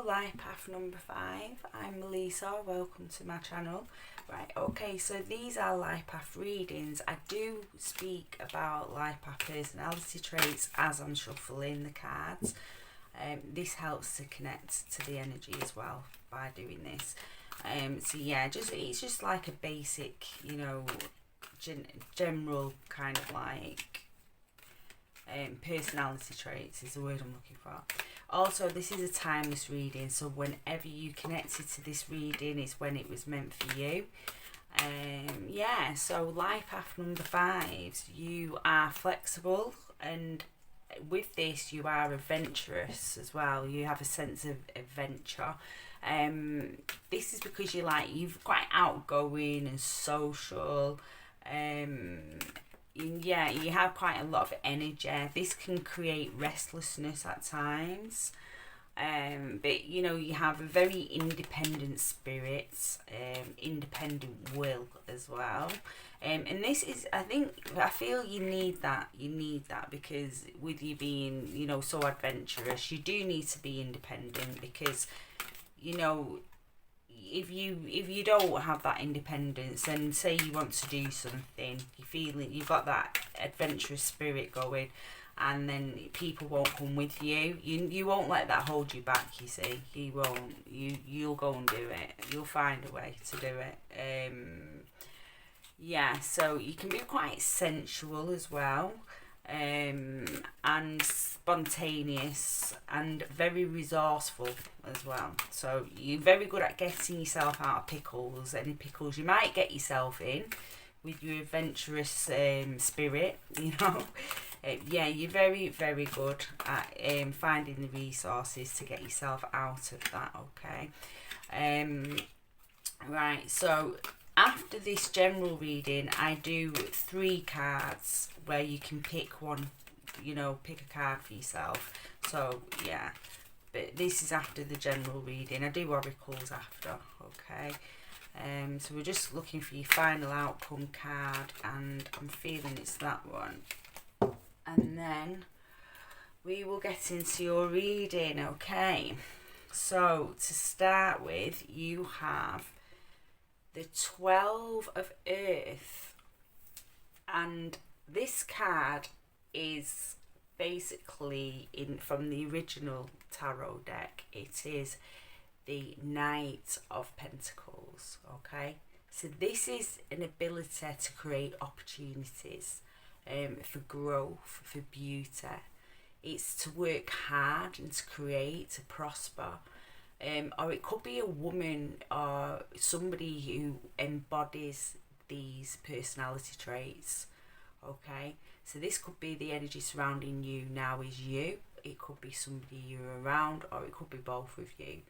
Hello, life path number 5. I'm Melissa. Welcome to my channel. Right, okay, so these are life path readings. I do speak about life path personality traits as I'm shuffling the cards. This helps to connect to the energy as well by doing this. So yeah, it's just like a basic, general kind of like personality traits is the word I'm looking for. Also, this is a timeless reading, so whenever you connected to this reading is when it was meant for you. So life path number 5, you are flexible, and with this you are adventurous as well. You have a sense of adventure. This is because you're quite outgoing and social. You have quite a lot of energy. This can create restlessness at times. But you have a very independent spirit, independent will as well. And this is, I feel you need that. You need that because with you being, so adventurous, you do need to be independent because, if you don't have that independence and say you want to do something, you've got that adventurous spirit going, and then people won't come with you. You won't let that hold you back. You see, you won't. You'll go and do it. You'll find a way to do it. So you can be quite sensual as well, and spontaneous and very resourceful as well. So you're very good at getting yourself out of pickles, any pickles you might get yourself in with your adventurous spirit, you're very, very good at finding the resources to get yourself out of that, okay? Right, so after this general reading, I do 3 cards where you can pick one, pick a card for yourself. So, yeah, but this is after the general reading. I do oracles after, okay? So we're just looking for your final outcome card, and I'm feeling it's that one. And then we will get into your reading, okay? So to start with, you have the 12 of Earth, and this card is basically from the original tarot deck. It is the Knight of Pentacles, okay? So this is an ability to create opportunities for growth, for beauty. It's to work hard and to create, to prosper. Or it could be a woman or somebody who embodies these personality traits, okay? So this could be the energy surrounding you now is you. It could be somebody you're around, or it could be both of you.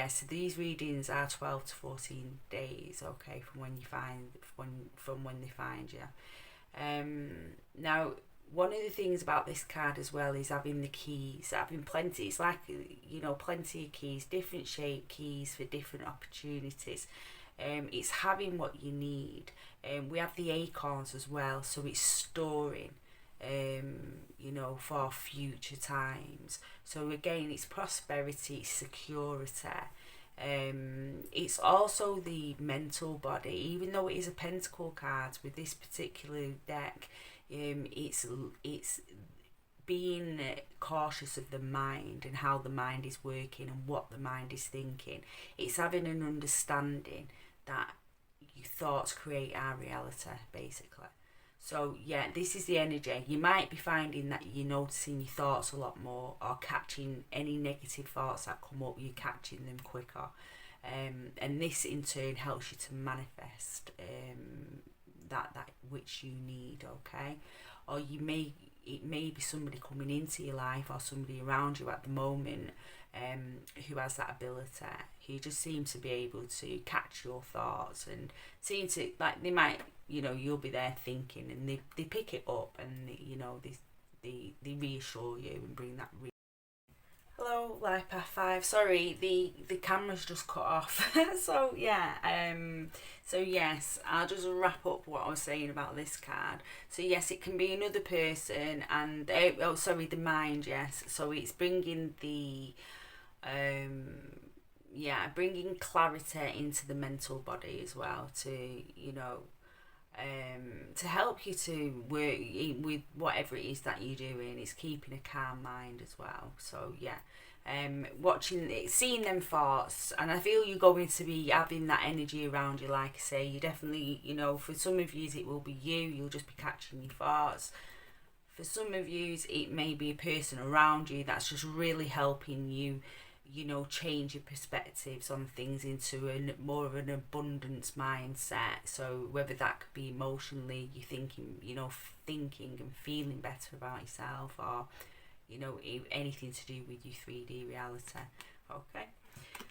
So these readings are 12 to 14 days, okay, from when they find you. Now, one of the things about this card as well is having the keys, having plenty. It's like, plenty of keys, different shape keys for different opportunities. It's having what you need. We have the acorns as well, so it's storing, for future times. So again, it's prosperity, it's security. It's also the mental body, even though it is a pentacle card with this particular deck. It's being cautious of the mind and how the mind is working and what the mind is thinking. It's having an understanding that your thoughts create our reality, basically. So yeah, this is the energy. You might be finding that you're noticing your thoughts a lot more, or catching any negative thoughts that come up, you're catching them quicker. And this in turn helps you to manifest that which you need, okay? Or it may be somebody coming into your life or somebody around you at the moment who has that ability, who just seems to be able to catch your thoughts and seem to, they might, you'll be there thinking, and they pick it up, and they reassure you and bring that Hello, Life Path 5. Sorry, the camera's just cut off. So yes, I'll just wrap up what I was saying about this card. So yes, it can be another person, and the mind. Yes, so it's bringing the bringing clarity into the mental body as well to, to help you to work with whatever it is that you're doing. It's keeping a calm mind as well. So watching it, seeing them thoughts, and I feel you're going to be having that energy around you. Like I say, you definitely, for some of you it will be you'll just be catching your thoughts. For some of you it may be a person around you that's just really helping you, change your perspectives on things into more of an abundance mindset. So whether that could be emotionally, you thinking and feeling better about yourself, or anything to do with your 3D reality. Okay,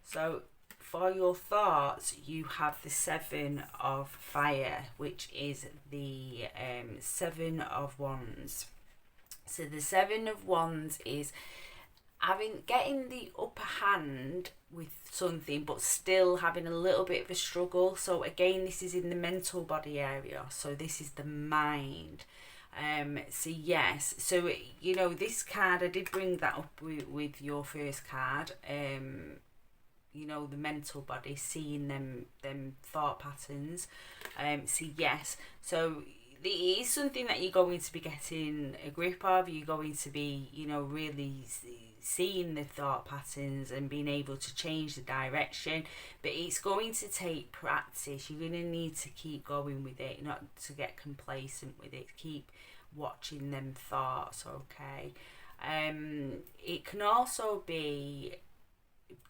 so for your thoughts, you have the 7 of fire, which is the 7 of wands. So the 7 of wands is getting the upper hand with something, but still having a little bit of a struggle. So again, this is in the mental body area. So this is the mind. This card, I did bring that up with your first card. The mental body, seeing them thought patterns. So it is something that you're going to be getting a grip of. You're going to be, really seeing the thought patterns and being able to change the direction. But it's going to take practice. You're going to need to keep going with it, not to get complacent with it. Keep watching them thoughts, okay? It can also be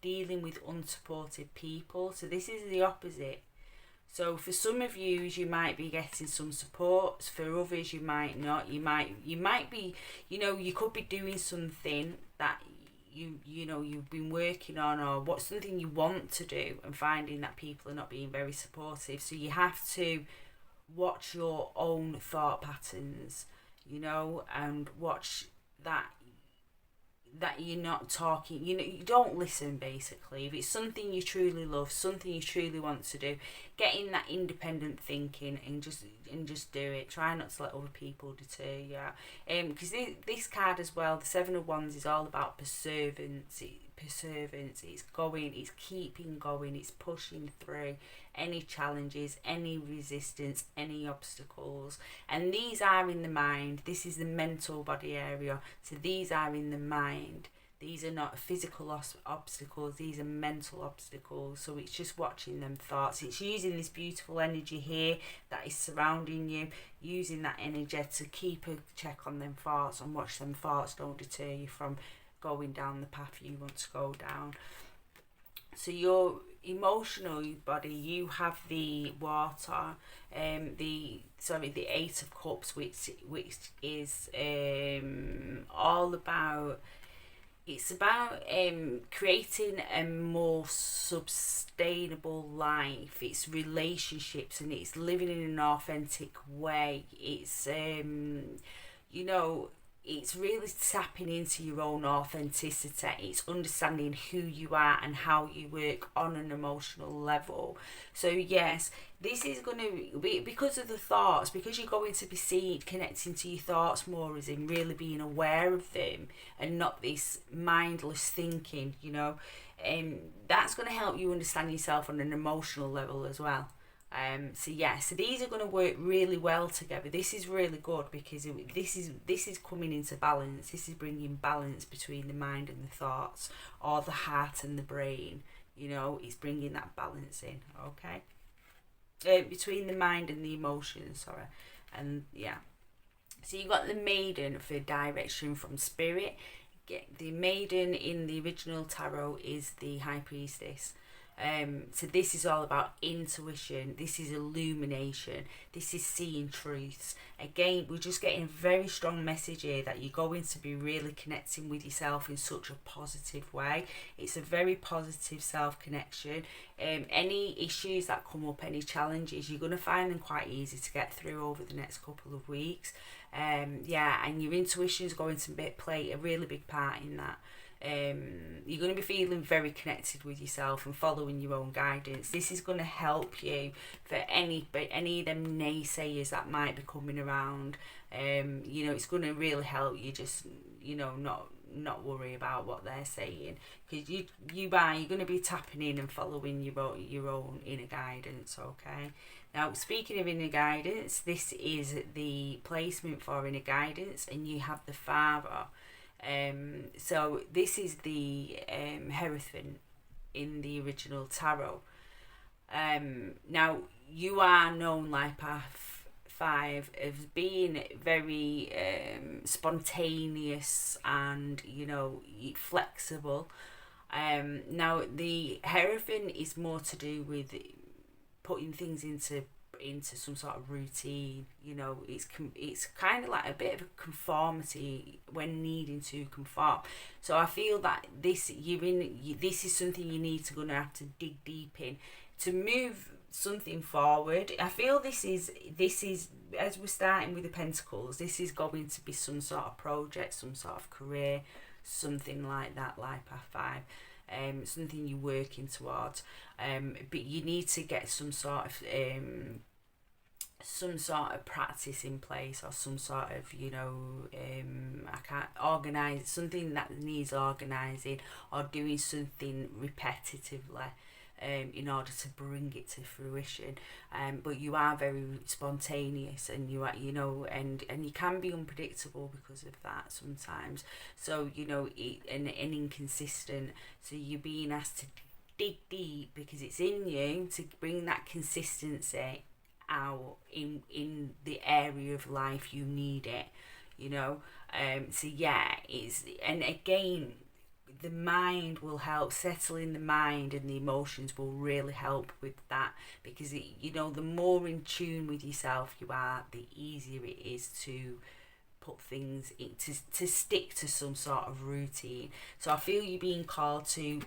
dealing with unsupported people. So this is the opposite. So for some of you might be getting some support. For others, you might not. You might be, you could be doing something that you've been working on, or something you want to do, and finding that people are not being very supportive. So you have to watch your own thought patterns, and watch that you're not talking, you don't listen. Basically, if it's something you truly love, something you truly want to do, get in that independent thinking and just do it. Try not to let other people deter you. Because this card as well, the 7 of wands, is all about perseverance. It's going, it's keeping going, it's pushing through any challenges, any resistance, any obstacles. And these are in the mind. This is the mental body area. So these are in the mind. These are not physical obstacles, these are mental obstacles. So it's just watching them thoughts. It's using this beautiful energy here that is surrounding you, using that energy to keep a check on them thoughts, and watch them thoughts don't deter you from going down the path you want to go down. So your emotional body, you have the water, the 8 of cups, which is all about, it's about creating a more sustainable life. It's relationships, and it's living in an authentic way. It's it's really tapping into your own authenticity. It's understanding who you are and how you work on an emotional level. So yes, this is going to be because of the thoughts, because you're going to be connecting to your thoughts more, as in really being aware of them and not this mindless thinking, that's going to help you understand yourself on an emotional level as well. So these are going to work really well together. This is really good because this is coming into balance. This is bringing balance between the mind and the thoughts, or the heart and the brain. It's bringing that balance in. Okay, between the mind and the emotions. Sorry, and yeah. So you got the maiden for direction from spirit. The maiden in the original tarot is the high priestess. So this is all about intuition. This is illumination. This is seeing truths. Again, we're just getting a very strong message here that you're going to be really connecting with yourself in such a positive way. It's a very positive self-connection. Any issues that come up, any challenges, you're going to find them quite easy to get through over the next couple of weeks. And your intuition is going to play a really big part in that. You're going to be feeling very connected with yourself and following your own guidance. This is going to help you for any of them naysayers that might be coming around. It's going to really help you just not not worry about what they're saying, because you're going to be tapping in and following your own inner guidance. Okay, now speaking of inner guidance, this is the placement for inner guidance, and you have the Father. So this is the Hierophant in the original tarot. Now you are known, like Path 5, as being very spontaneous and flexible. Now the Hierophant is more to do with putting things into some sort of routine. It's kind of like a bit of a conformity when needing to conform. So I feel that this is something you need to gonna have to dig deep in to move something forward. I feel this is as we're starting with the Pentacles, this is going to be some sort of project, some sort of career, something like that, like Path 5. Something you're working towards, but you need to get some sort of practice in place, or some sort of I can't organize something that needs organizing, or doing something repetitively in order to bring it to fruition. But you are very spontaneous, and you are, and you can be unpredictable because of that sometimes. So and inconsistent. So you're being asked to dig deep, because it's in you to bring that consistency out in the area of life you need it. So yeah, and again, the mind will help. Settling the mind and the emotions will really help with that, because the more in tune with yourself you are, the easier it is to put things in, to stick to some sort of routine. So I feel you being called to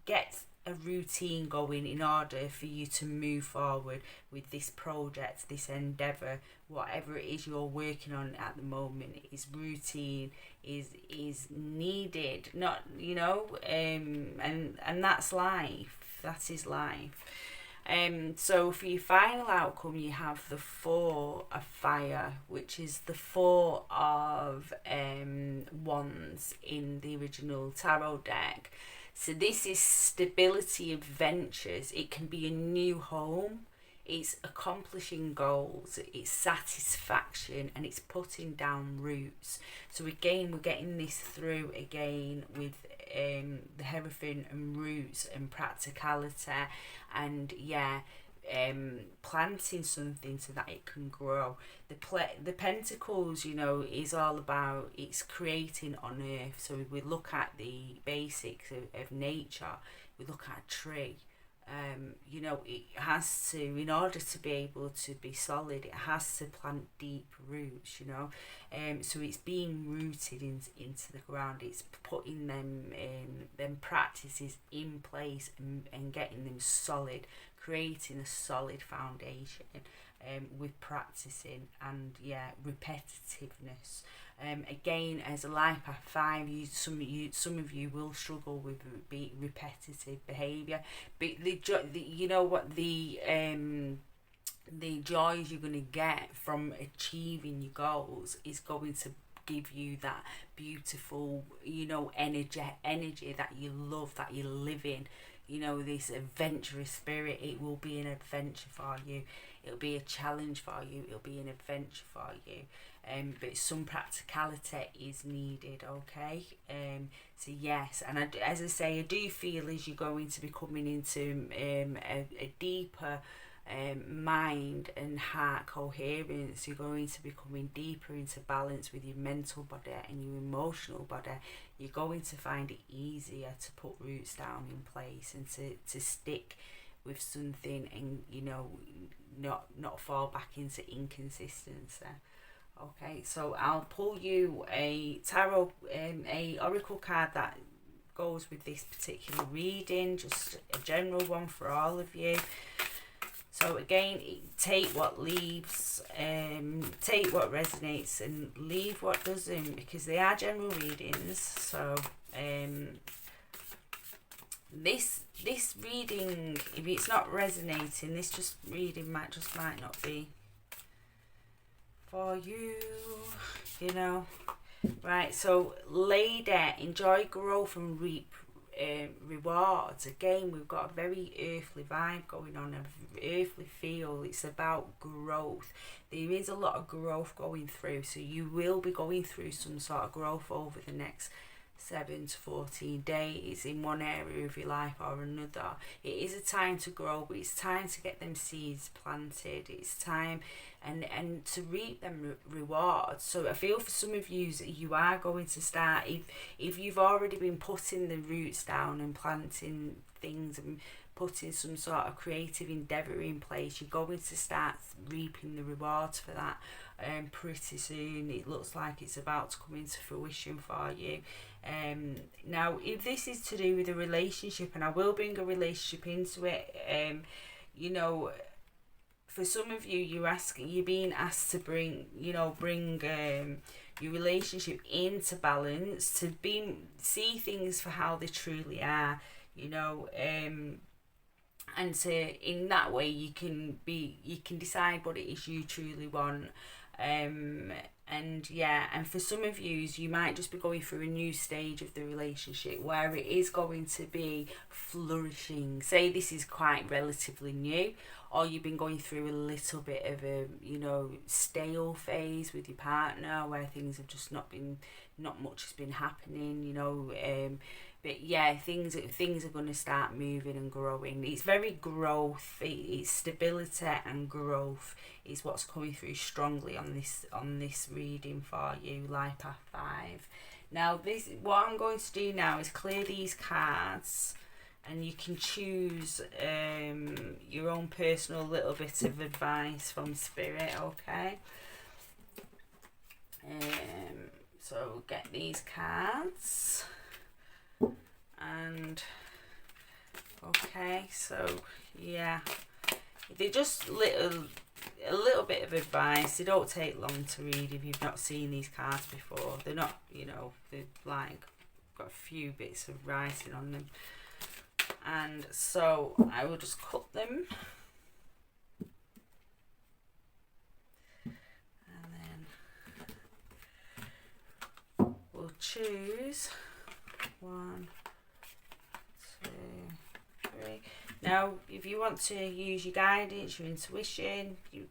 get a routine going in order for you to move forward with this project, this endeavour, whatever it is you're working on at the moment. Is routine is needed, not and that's life. That is life. So for your final outcome, you have the 4 of Fire, which is the 4 of Wands in the original tarot deck. So this is stability, adventures. It can be a new home. It's accomplishing goals. It's satisfaction, and it's putting down roots. So again, we're getting this through again with the Hierophant and roots and practicality, and planting something so that it can grow. The Pentacles, is all about, it's creating on earth. So we look at the basics of nature. We look at a tree. It has to, in order to be able to be solid, it has to plant deep roots. So it's being rooted into the ground. It's putting them practices in place and getting them solid, creating a solid foundation with practicing and repetitiveness. Again, as a life Path 5, some of you will struggle with repetitive behaviour, but the joys you're going to get from achieving your goals is going to give you that beautiful energy that you love, that you live in. This adventurous spirit. It will be an adventure for you. It'll be a challenge for you. It'll be an adventure for you. But some practicality is needed. Okay. So yes, and as I say, I do feel as you're going to be coming into a deeper mind and heart coherence, you're going to be coming deeper into balance with your mental body and your emotional body. You're going to find it easier to put roots down in place and to stick with something, and not fall back into inconsistency. Okay, so I'll pull you a tarot, a oracle card that goes with this particular reading, just a general one for all of you. So again, take what leaves, take what resonates, and leave what doesn't, because they are general readings. So this reading, if it's not resonating, this reading might not be for you. Right, so lady, enjoy growth and reap rewards. Again, we've got a very earthly vibe going on, an earthly feel. It's about growth. There is a lot of growth going through, so you will be going through some sort of growth over the next 7 to 14 days in one area of your life or another. It is a time to grow, but it's time to get them seeds planted. It's time and to reap them rewards. So I feel for some of you that you are going to start, if you've already been putting the roots down and planting things and putting some sort of creative endeavour in place, you're going to start reaping the rewards for that pretty soon. It looks like it's about to come into fruition for you. Now, if this is to do with a relationship, and I will bring a relationship into it, you know, for some of you, you're being asked to bring your relationship into balance, to see things for how they truly are, and to, in that way, you can decide what it is you truly want. And for some of you might just be going through a new stage of the relationship where it is going to be flourishing. Say this is quite relatively new, or you've been going through a little bit of a stale phase with your partner where things have just not much has been happening, but yeah, things are going to start moving and growing. It's very growth. It's stability and growth is what's coming through strongly on this reading for you, Life Path 5. Now, what I'm going to do now is clear these cards, and you can choose your own personal little bit of advice from Spirit. Okay. So get these cards. And okay, so yeah, they're just a little bit of advice. They don't take long to read if you've not seen these cards before. They're not, they're like got a few bits of writing on them, and so I will just cut them, and then we'll choose 1, 2, 3. Now, if you want to use your guidance, your intuition, you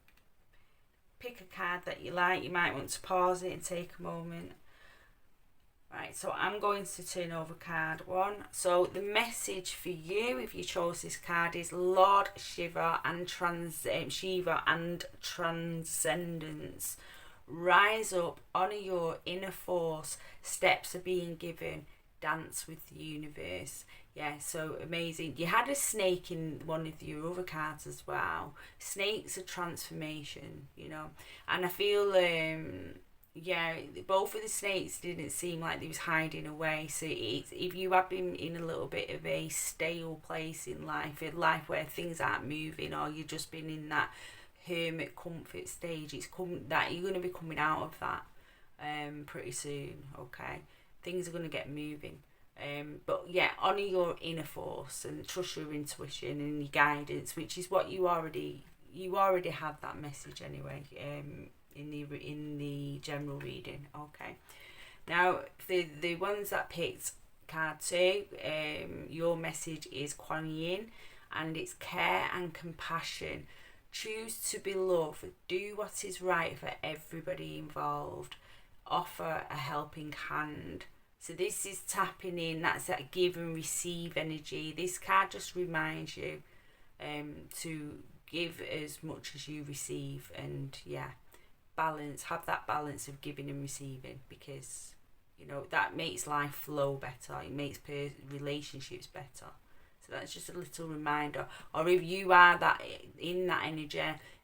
pick a card that you like. You might want to pause it and take a moment. Right, so I'm going to turn over card 1. So the message for you, if you chose this card, is Lord Shiva and Transcendence. Rise up, honour your inner force. Steps are being given. Dance with the universe. Yeah, so amazing. You had a snake in one of your other cards as well. Snakes are transformation, and I feel both of the snakes didn't seem like they was hiding away. So if you have been in a little bit of a stale place in life where things aren't moving, or you've just been in that hermit comfort stage, it's that you're going to be coming out of that pretty soon. Okay, things are going to get moving. But yeah, honour your inner force and trust your intuition and your guidance, which is what you already have that message anyway. In the general reading. Okay. Now, the ones that picked card 2, your message is Kuan Yin, and it's care and compassion. Choose to be loved. Do what is right for everybody involved. Offer a helping hand. So this is tapping in. That's that give and receive energy. This card just reminds you to give as much as you receive, and have that balance of giving and receiving, because that makes life flow better. It makes relationships better. So that's just a little reminder. Or if you are in that energy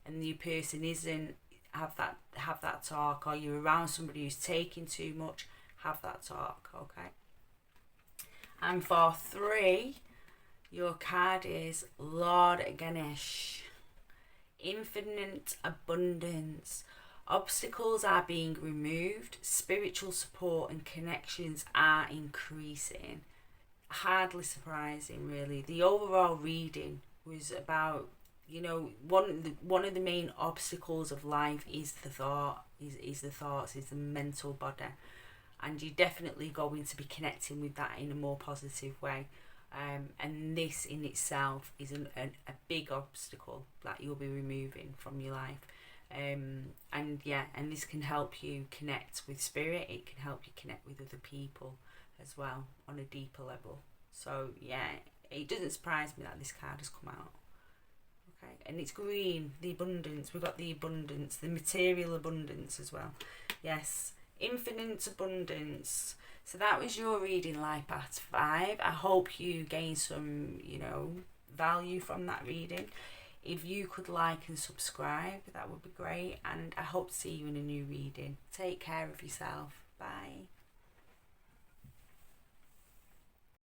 and the person isn't, have that talk. Or you're around somebody who's taking too much, have that talk. Okay. And for 3, your card is Lord Ganesh. Infinite abundance. Obstacles are being removed. Spiritual support and connections are increasing. Hardly surprising, really. The overall reading was about, one of the main obstacles of life is the thoughts, is the mental body. and you're definitely going to be connecting with that in a more positive way. And this in itself is a big obstacle that you'll be removing from your life. And this can help you connect with spirit. It can help you connect with other people as well on a deeper level. So yeah, it doesn't surprise me that this card has come out. Okay, and it's green, the abundance. We've got the abundance, the material abundance as well. Yes, infinite abundance. So that was your reading, Life Path 5. I hope you gain some, value from that reading. If you could like and subscribe, that would be great. And I hope to see you in a new reading. Take care of yourself. Bye.